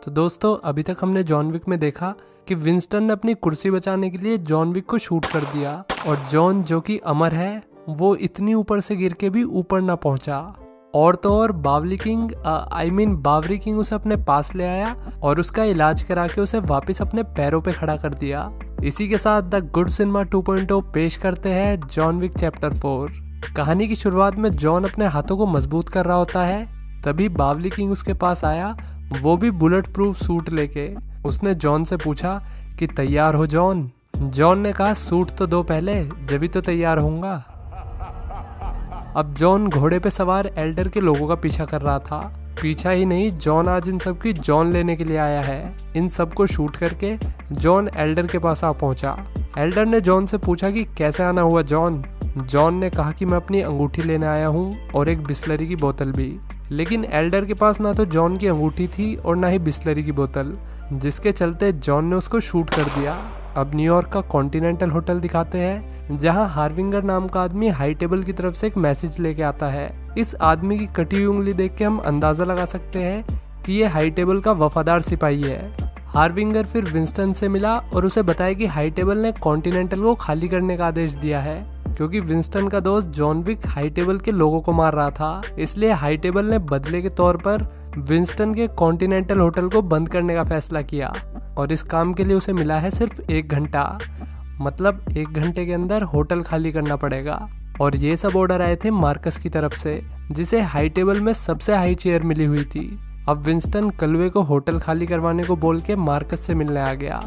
तो दोस्तों अभी तक हमने जॉन विक में देखा कि विंस्टन ने अपनी कुर्सी बचाने के लिए जॉन विक को शूट कर दिया और जॉन जो कि अमर है वो इतनी ऊपर से गिर के भी ऊपर ना पहुंचा। और तो और बावली किंग बावरी किंग उसे अपने पास ले आया और उसका इलाज करा के उसे वापस अपने पैरों पे खड़ा कर दिया। इसी के साथ द गुड सिनेमा 2.0 पेश करते हैं जॉन विक चैप्टर 4। कहानी की शुरुआत में जॉन अपने हाथों को मजबूत कर रहा होता है, तभी बावली किंग उसके पास आया, वो भी बुलेट प्रूफ सूट लेके। उसने जॉन से पूछा कि तैयार हो जॉन। जॉन ने कहा सूट तो दो पहले, जभी तो तैयार होऊंगा। अब जॉन घोड़े पे सवार एल्डर के लोगों का पीछा कर रहा था। पीछा ही नहीं, जॉन आज इन सब की जॉन लेने के लिए आया है। इन सब को शूट करके जॉन एल्डर के पास आ पहुंचा। एल्डर ने जॉन से पूछा कि कैसे आना हुआ जॉन। जॉन ने कहा कि मैं अपनी अंगूठी लेने आया हूँ और एक बिस्लरी की बोतल भी। लेकिन एल्डर के पास ना तो जॉन की अंगूठी थी और ना ही बिस्लरी की बोतल, जिसके चलते जॉन ने उसको शूट कर दिया। अब न्यूयॉर्क का कॉन्टिनेंटल होटल दिखाते हैं, जहां हार्विंगर नाम का आदमी हाई टेबल की तरफ से एक मैसेज लेके आता है। इस आदमी की कटी हुई उंगली देख के हम अंदाजा लगा सकते हैं कि ये हाई टेबल का वफादार सिपाही है। हार्विंगर फिर विंस्टन से मिला और उसे बताया कि हाई टेबल ने कॉन्टिनेंटल को खाली करने का आदेश दिया है, क्योंकि विंस्टन का दोस्त जॉन विक हाई टेबल के लोगों को मार रहा था। इसलिए हाई टेबल ने बदले के तौर पर विंस्टन के कॉन्टिनेंटल होटल को बंद करने का फैसला किया और इस काम के लिए उसे मिला है सिर्फ 1 घंटा। मतलब 1 घंटे के अंदर होटल खाली करना पड़ेगा। और ये सब ऑर्डर आए थे मार्कस की तरफ से, जिसे हाई टेबल में सबसे हाई चेयर मिली हुई थी। अब विंस्टन कलवे को होटल खाली करवाने को बोल के मार्कस से मिलने आ गया।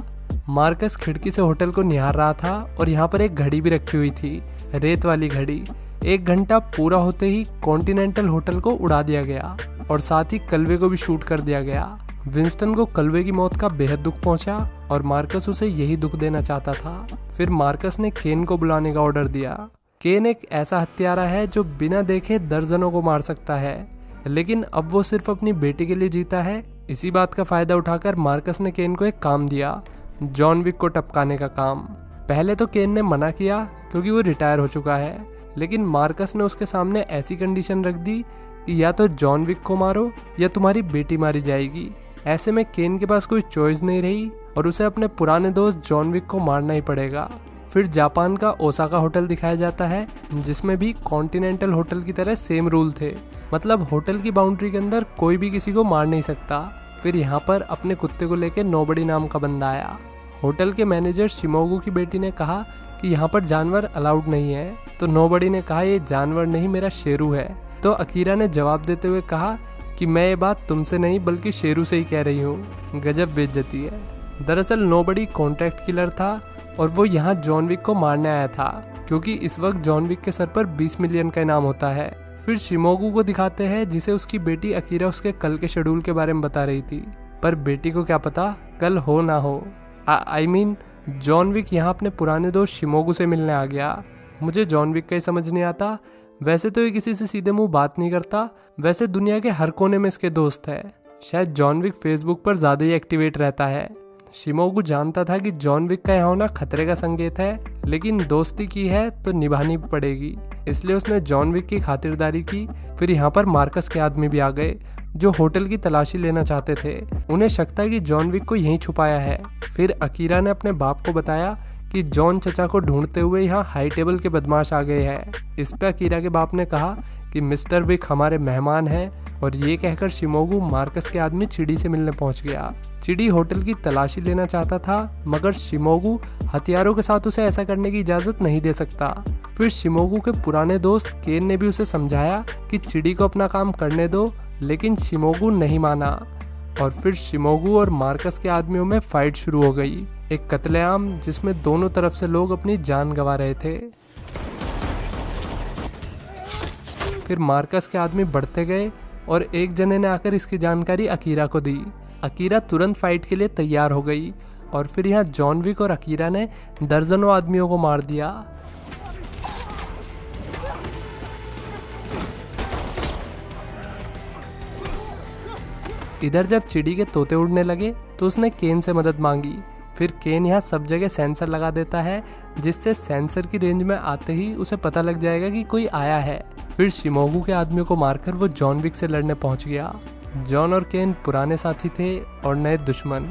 मार्कस खिड़की से होटल को निहार रहा था और यहाँ पर एक घड़ी भी रखी हुई थी, रेत वाली घड़ी। 1 घंटा पूरा होते ही कॉन्टिनेंटल होटल को उड़ा दिया गया और साथ ही कलवे को भी शूट कर दिया गया। विंस्टन को कलवे की मौत का बेहद दुख पहुंचा और मार्कस उसे यही दुख देना चाहता था। फिर मार्कस ने केन को बुलाने का ऑर्डर दिया। केन एक ऐसा हत्यारा है जो बिना देखे दर्जनों को मार सकता है, लेकिन अब वो सिर्फ अपनी बेटी के लिए जीता है। इसी बात का फायदा उठाकर मार्कस ने केन को एक काम दिया, जॉन विक को टपकाने का काम। पहले तो केन ने मना किया क्योंकि वो रिटायर हो चुका है, लेकिन मार्कस ने उसके सामने ऐसी कंडीशन रख दी कि या तो जॉन विक को मारो या तुम्हारी बेटी मारी जाएगी। ऐसे में केन के पास कोई चॉइस नहीं रही और उसे अपने पुराने दोस्त जॉन विक को मारना ही पड़ेगा। फिर जापान का ओसाका होटल दिखाया जाता है, जिसमें भी कॉन्टिनेंटल होटल की तरह सेम रूल थे। मतलब होटल की बाउंड्री के अंदर कोई भी किसी को मार नहीं सकता। फिर यहाँ पर अपने कुत्ते को लेकर नोबडी नाम का बंदा आया। होटल के मैनेजर शिमोगू की बेटी ने कहा कि यहाँ पर जानवर अलाउड नहीं है, तो नोबडी ने कहा ये जानवर नहीं, मेरा शेरू है। तो अकीरा ने जवाब देते हुए कहा कि मैं ये बात तुमसे नहीं बल्कि शेरू से ही कह रही हूँ। गजब बेइज्जती है। दरअसल नोबडी कॉन्ट्रैक्ट किलर था और वो यहाँ जॉन विक को मारने आया था, क्योंकि इस वक्त जॉन विक के सर पर 20 मिलियन का इनाम होता है। फिर शिमोगू को दिखाते हैं, जिसे उसकी बेटी अकीरा उसके कल के शेड्यूल के बारे में बता रही थी, पर बेटी को क्या पता कल हो ना हो। जॉन विक यहाँ अपने पुराने दोस्त शिमोगू से मिलने आ गया। मुझे जॉन विक का ही समझ नहीं आता। वैसे तो ये किसी से सीधे मुंह बात नहीं करता, वैसे दुनिया के हर कोने में इसके दोस्त है। शायद जॉन विक फेसबुक पर ज्यादा ही एक्टिवेट रहता है। शिमोगू जानता था कि जॉन विक का यहाँ होना खतरे का संकेत है, लेकिन दोस्ती की है तो निभानी पड़ेगी, इसलिए उसने जॉन विक की खातिरदारी की। फिर यहाँ पर मार्कस के आदमी भी आ गए, जो होटल की तलाशी लेना चाहते थे। उन्हें शक था कि जॉन विक को यहीं छुपाया है। फिर अकीरा ने अपने बाप को बताया कि जॉन चचा को ढूंढते हुए यहाँ हाई टेबल के बदमाश आ गए हैं। इस पे अकीरा के बाप ने कहा कि मिस्टर विक हमारे मेहमान हैं, और ये कहकर शिमोगू मार्कस के आदमी चिड़ी से मिलने पहुंच गया। चिड़ी होटल की तलाशी लेना चाहता था, मगर शिमोगू हथियारों के साथ उसे ऐसा करने की इजाजत नहीं दे सकता। फिर शिमोगू के पुराने दोस्त केन ने भी उसे समझाया कि चिड़ी को अपना काम करने दो, लेकिन शिमोगू नहीं माना। और फिर शिमोगू और मार्कस के आदमियों में फाइट शुरू हो गई, एक कत्लेआम जिसमें दोनों तरफ से लोग अपनी जान गंवा रहे थे। फिर मार्कस के आदमी बढ़ते गए और एक जने ने आकर इसकी जानकारी अकीरा को दी। अकीरा तुरंत फाइट के लिए तैयार हो गई और फिर यहाँ जॉन विक और अकीरा ने दर्जनों आदमियों को मार दिया। इधर जब चिड़ी के तोते उड़ने लगे तो उसने केन से मदद मांगी। फिर केन यहाँ सब जगह सेंसर लगा देता है, जिससे सेंसर की रेंज में आते ही उसे पता लग जाएगा कि कोई आया है। फिर शिमोगू के आदमियों को मारकर वो जॉन विक से लड़ने पहुंच गया। जॉन और केन पुराने साथी थे और नए दुश्मन।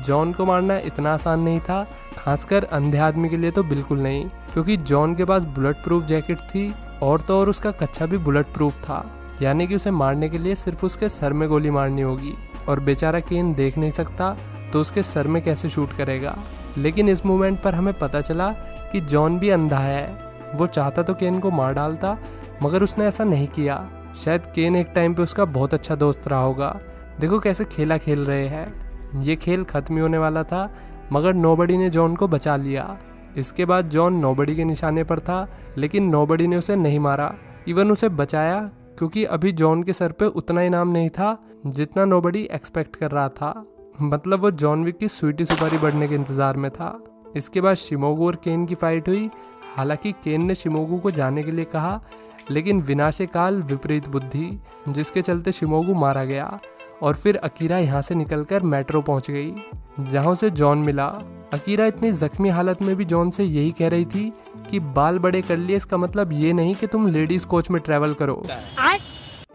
जॉन को मारना इतना आसान नहीं था, खासकर अंधे आदमी के लिए तो बिल्कुल नहीं, क्योंकि जॉन के पास बुलेट प्रूफ जैकेट थी और तो और उसका कच्छा भी बुलेट प्रूफ था, यानी कि उसे मारने के लिए सिर्फ उसके सर में गोली मारनी होगी। और बेचारा केन देख नहीं सकता तो उसके सर में कैसे शूट करेगा। लेकिन इस मोमेंट पर हमें पता चला कि जॉन भी अंधा है। वो चाहता तो केन को मार डालता, मगर उसने ऐसा नहीं किया। शायद केन एक टाइम पे उसका बहुत अच्छा दोस्त रहा होगा। देखो कैसे खेला खेल रहे हैं। ये खेल खत्म ही होने वाला था, मगर नोबडी ने जॉन को बचा लिया। इसके बाद जॉन नोबडी के निशाने पर था, लेकिन नोबडी ने उसे नहीं मारा, इवन उसे बचाया, क्योंकि अभी जॉन के सर पे उतना इनाम नहीं था जितना नोबडी एक्सपेक्ट कर रहा था। मतलब वो जॉन विक की स्वीटी सुपारी बढ़ने के इंतजार में था। इसके बाद शिमोगू और केन की फाइट हुई। हालांकि केन ने शिमोगू को जाने के लिए कहा, लेकिन विनाशे काल विपरीत बुद्धि, जिसके चलते शिमोगू मारा गया। और फिर अकीरा यहाँ से निकलकर मेट्रो पहुँच गई, जहाँ उसे जॉन मिला। अकीरा इतनी जख्मी हालत में भी जॉन से यही कह रही थी कि बाल बड़े कर लिए, इसका मतलब ये नहीं कि तुम लेडीज कोच में ट्रैवल करो।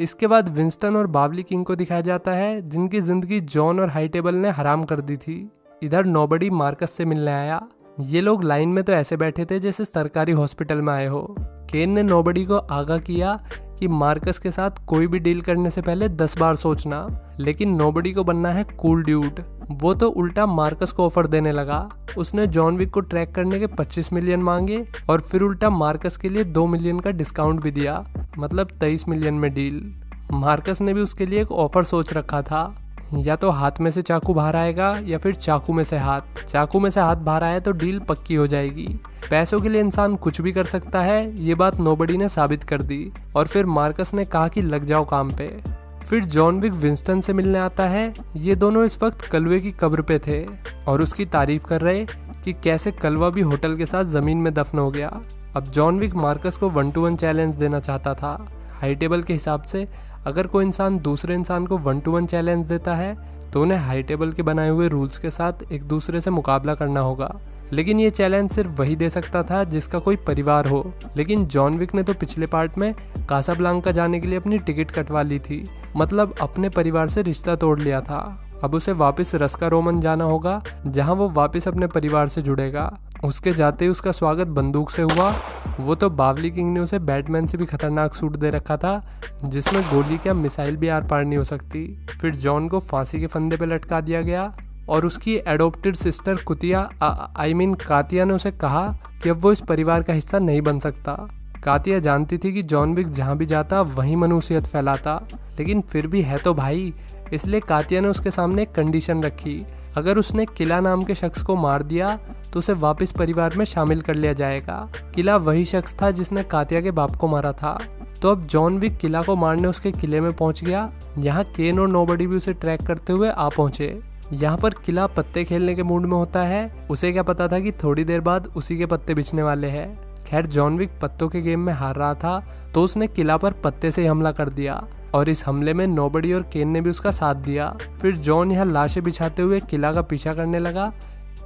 इसके बाद विंस्टन और बावली किंग को दिखाया जाता है, जिनकी जिंदगी जॉन और हाईटेबल ने हराम कर दी थी। इधर नोबडी मार्कस से मिलने आया। ये लोग लाइन में तो ऐसे बैठे थे जैसे सरकारी हॉस्पिटल में आए हो। केन ने नोबडी को आगाह किया कि मार्कस के साथ कोई भी डील करने से पहले 10 बार सोचना, लेकिन नोबडी को बनना है कूल ड्यूड। वो तो उल्टा मार्कस को ऑफर देने लगा। उसने जॉन विक को ट्रैक करने के 25 मिलियन मांगे और फिर उल्टा मार्कस के लिए 2 मिलियन का डिस्काउंट भी दिया, मतलब 23 मिलियन में डील। मार्कस ने भी उसके लिए एक ऑफर सोच रखा था, या तो हाथ में से चाकू बाहर आएगा या फिर चाकू में से हाथ। चाकू में से हाथ बाहर आए तो डील पक्की हो जाएगी। पैसों के लिए इंसान कुछ भी कर सकता है, ये बात नोबडी ने साबित कर दी। और फिर मार्कस ने कहा कि लग जाओ काम पे। फिर जॉन विक विंस्टन से मिलने आता है। ये दोनों इस वक्त कलवे की कब्र पे थे और उसकी तारीफ कर रहे कि कैसे कलवा भी होटल के साथ जमीन में दफन हो गया। अब जॉन विक मार्कस को 1-to-1 चैलेंज देना चाहता था। हाई टेबल के हिसाब से अगर कोई इंसान दूसरे इंसान को 1-to-1 चैलेंज देता है तो उन्हें हाई टेबल के बनाए हुए रूल्स के साथ एक दूसरे से मुकाबला करना होगा। लेकिन ये चैलेंज सिर्फ वही दे सकता था जिसका कोई परिवार हो। लेकिन जॉन विक ने तो पिछले पार्ट में कासाब्लांका जाने के लिए अपनी टिकट कटवा ली थी, मतलब अपने परिवार से रिश्ता तोड़ लिया था। अब उसे वापस रस्का रोमन जाना होगा, जहां वो वापस अपने परिवार से जुड़ेगा। उसके जाते ही उसका स्वागत बंदूक से हुआ। वो तो बावली किंग ने उसे बैटमैन से भी खतरनाक सूट दे रखा था, जिसमें गोली क्या मिसाइल भी आर पार नहीं हो सकती। फिर जॉन को फांसी के फंदे पे लटका दिया गया और उसकी एडॉप्टेड सिस्टर कातिया ने उसे कहा कि अब वो इस परिवार का हिस्सा नहीं बन सकता। कातिया जानती थी कि जॉन विक जहाँ भी जाता वहीं मनुष्यत फैलाता, लेकिन फिर भी है तो भाई, इसलिए कातिया ने उसके सामने एक कंडीशन रखी। अगर उसने किला नाम के शख्स को मार दिया तो उसे वापस परिवार में शामिल कर लिया जाएगा। किला वही शख्स था जिसने कातिया के बाप को मारा था। तो अब जॉन विक किला को मारने उसके किले में पहुंच गया। यहाँ केन और नोबडी भी उसे ट्रैक करते हुए आ पहुंचे। यहाँ पर किला पत्ते खेलने के मूड में होता है। उसे क्या पता था कि थोड़ी देर बाद उसी के पत्ते बिछने वाले हैं। खैर जॉन विक पत्तों के गेम में हार रहा था, तो उसने किला पर पत्ते से हमला कर दिया और इस हमले में नोबडी और केन ने भी उसका साथ दिया। फिर जॉन यहाँ लाशें बिछाते हुए किला का पीछा करने लगा।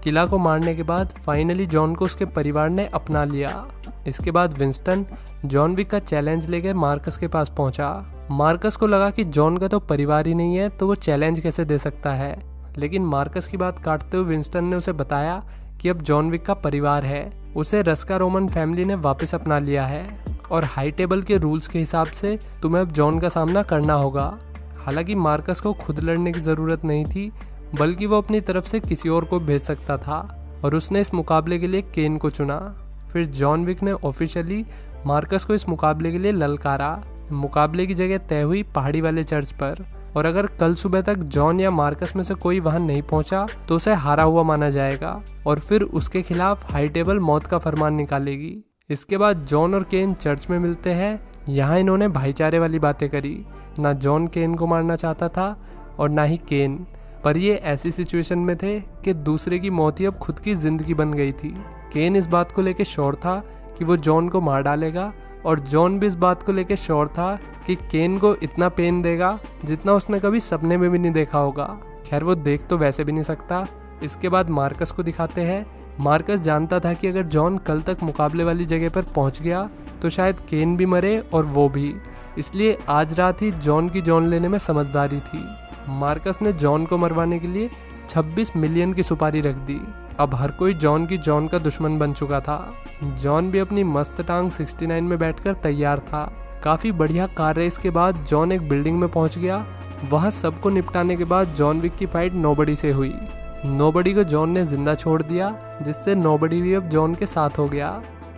किला को मारने के बाद फाइनली जॉन को उसके परिवार ने अपना लिया। इसके बाद विंस्टन जॉन विक का चैलेंज लेकर मार्कस के पास पहुंचा। मार्कस को लगा कि जॉन का तो परिवार ही नहीं है, तो वो चैलेंज कैसे दे सकता है। लेकिन मार्कस की बात काटते हुए विंस्टन ने उसे बताया कि अब जॉन विक का परिवार है, उसे रस्का रोमन फैमिली ने वापस अपना लिया है और हाई टेबल के रूल्स के हिसाब से तुम्हें अब जॉन का सामना करना होगा। हालांकि मार्कस को खुद लड़ने की ज़रूरत नहीं थी, बल्कि वो अपनी तरफ से किसी और को भेज सकता था और उसने इस मुकाबले के लिए केन को चुना। फिर जॉन विक ने ऑफिशियली मार्कस को इस मुकाबले के लिए ललकारा। मुकाबले की जगह तय हुई पहाड़ी वाले चर्च पर और अगर कल सुबह तक जॉन या मार्कस में से कोई वहां नहीं पहुंचा तो उसे हारा हुआ माना जाएगा और फिर उसके खिलाफ हाई टेबल मौत का फरमान निकालेगी। इसके बाद जॉन और केन चर्च में मिलते हैं। यहाँ इन्होंने भाईचारे वाली बातें करी। ना जॉन केन को मारना चाहता था और ना ही केन, पर ये ऐसी सिचुएशन में थे कि दूसरे की मौत ही अब खुद की जिंदगी बन गई थी। केन इस बात को लेकर श्योर था कि वो जॉन को मार डालेगा और जॉन भी इस बात को लेकर श्योर था कि केन को इतना पेन देगा जितना उसने कभी सपने में भी नहीं देखा होगा। खैर वो देख तो वैसे भी नहीं सकता। इसके बाद मार्कस को दिखाते हैं। मार्कस जानता था कि अगर जॉन कल तक मुकाबले वाली जगह पर पहुंच गया तो शायद केन भी मरे और वो भी। इसलिए आज रात ही जॉन की जान लेने में समझदारी थी। मार्कस ने जॉन को मरवाने के लिए 26 मिलियन की सुपारी रख दी। अब हर कोई जॉन की जान का दुश्मन बन चुका था। जॉन भी अपनी मस्त टांग 69 में बैठकर तैयार था। काफ़ी बढ़िया कार रेस के बाद जॉन एक बिल्डिंग में पहुंच गया। वहां सबको निपटाने के बाद जॉन विक की फाइट नोबडी से हुई। नोबडी को जॉन ने जिंदा छोड़ दिया, जिससे नोबडी भी अब जॉन के साथ हो गया।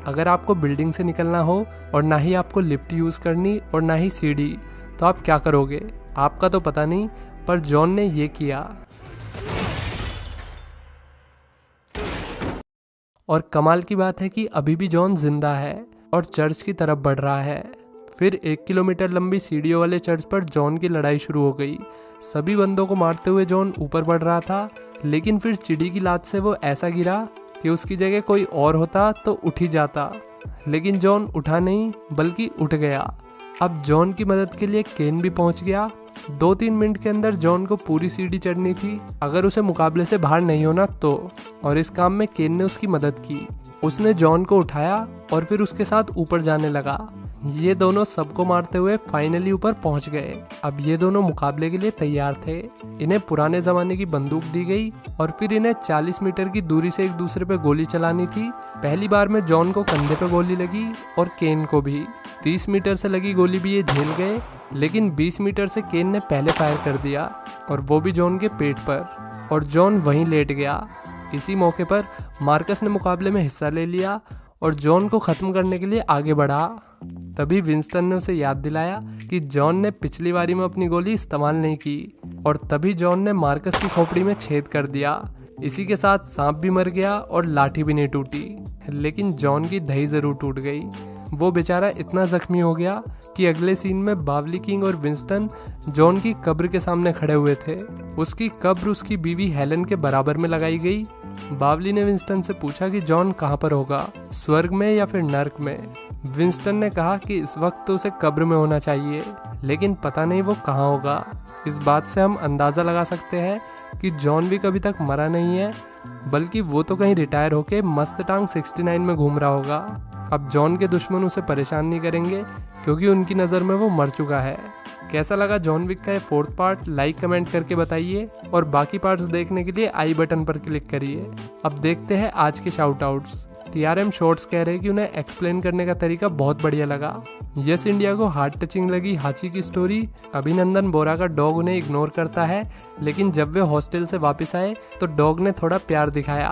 अगर आपको बिल्डिंग से निकलना हो और ना ही आपको लिफ्ट यूज़ करनी और ना ही सीढ़ी, तो आप क्या करोगे? आपका तो पता नहीं, पर जॉन ने ये किया। और कमाल की बात है कि अभी भी जॉन जिंदा है और चर्च की तरफ बढ़ रहा है। फिर 1 किलोमीटर लंबी सीढ़ियों वाले चर्च पर जॉन की लड़ाई शुरू हो गई। सभी बंदों को मारते हुए जॉन ऊपर बढ़ रहा था, लेकिन फिर चिड़ी की लात से वो ऐसा गिरा कि उसकी जगह कोई और होता तो उठ ही जाता। लेकिन जॉन उठा नहीं, बल्कि उठ गया। अब जॉन की मदद के लिए केन भी पहुंच गया। 2-3 मिनट के अंदर जॉन को पूरी सीढ़ी चढ़नी थी, अगर उसे मुकाबले से बाहर नहीं होना तो। और इस काम में केन ने उसकी मदद की। उसने जॉन को उठाया और फिर उसके साथ ऊपर जाने लगा। ये दोनों सबको मारते हुए फाइनली ऊपर पहुंच गए। अब ये दोनों मुकाबले के लिए तैयार थे। इन्हें पुराने जमाने की बंदूक दी गई और फिर इन्हें 40 मीटर की दूरी से एक दूसरे पे गोली चलानी थी। पहली बार में जॉन को कंधे पे गोली लगी और केन को भी। 30 मीटर से लगी गोली भी ये झेल गए, लेकिन 20 मीटर से केन ने पहले फायर कर दिया और वो भी जॉन के पेट पर, और जॉन वहीं लेट गया। इसी मौके पर मार्कस ने मुकाबले में हिस्सा ले लिया और जॉन को ख़त्म करने के लिए आगे बढ़ा। तभी विंस्टन ने उसे याद दिलाया कि जॉन ने पिछली बारी में अपनी गोली इस्तेमाल नहीं की, और तभी जॉन ने मार्कस की खोपड़ी में छेद कर दिया। इसी के साथ सांप भी मर गया और लाठी भी नहीं टूटी, लेकिन जॉन की दही ज़रूर टूट गई। वो बेचारा इतना जख्मी हो गया कि अगले सीन में बावली किंग और विंस्टन जॉन की कब्र के सामने खड़े हुए थे। उसकी कब्र उसकी बीवी हेलन के बराबर में लगाई गई। बावली ने विंस्टन से पूछा कि जॉन कहाँ पर होगा, स्वर्ग में या फिर नर्क में। विंस्टन ने कहा कि इस वक्त तो उसे कब्र में होना चाहिए, लेकिन पता नहीं वो कहाँ होगा। इस बात से हम अंदाज़ा लगा सकते हैं कि जॉन भी कभी तक मरा नहीं है, बल्कि वो तो कहीं रिटायर होके मस्त टांग 69 में घूम रहा होगा। अब जॉन के दुश्मन उसे परेशान नहीं करेंगे, क्योंकि उनकी नज़र में वो मर चुका है। कैसा लगा जॉन विक का ये 4th पार्ट? लाइक कमेंट करके बताइए, और बाकी पार्ट्स देखने के लिए आई बटन पर क्लिक करिए। अब देखते हैं आज के शाउट आउट्स। TRM शॉर्ट्स कह रहे हैं कि उन्हें एक्सप्लेन करने का तरीका बहुत बढ़िया लगा। यस इंडिया को हार्ट टचिंग लगी हाची की स्टोरी। अभिनंदन बोरा का डॉग उन्हें इग्नोर करता है, लेकिन जब वे हॉस्टल से वापस आए तो डॉग ने थोड़ा प्यार दिखाया।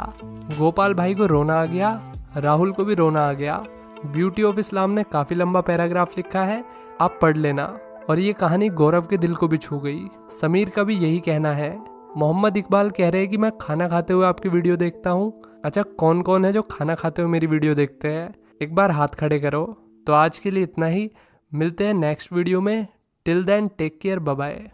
गोपाल भाई को रोना आ गया, राहुल को भी रोना आ गया। ब्यूटी ऑफ इस्लाम ने काफ़ी लंबा पैराग्राफ लिखा है, आप पढ़ लेना। और ये कहानी गौरव के दिल को भी छू गई। समीर का भी यही कहना है। मोहम्मद इकबाल कह रहे हैं कि मैं खाना खाते हुए आपकी वीडियो देखता हूँ। अच्छा, कौन कौन है जो खाना खाते हुए मेरी वीडियो देखते हैं? एक बार हाथ खड़े करो। तो आज के लिए इतना ही, मिलते हैं नेक्स्ट वीडियो में। Till then take care, bye bye.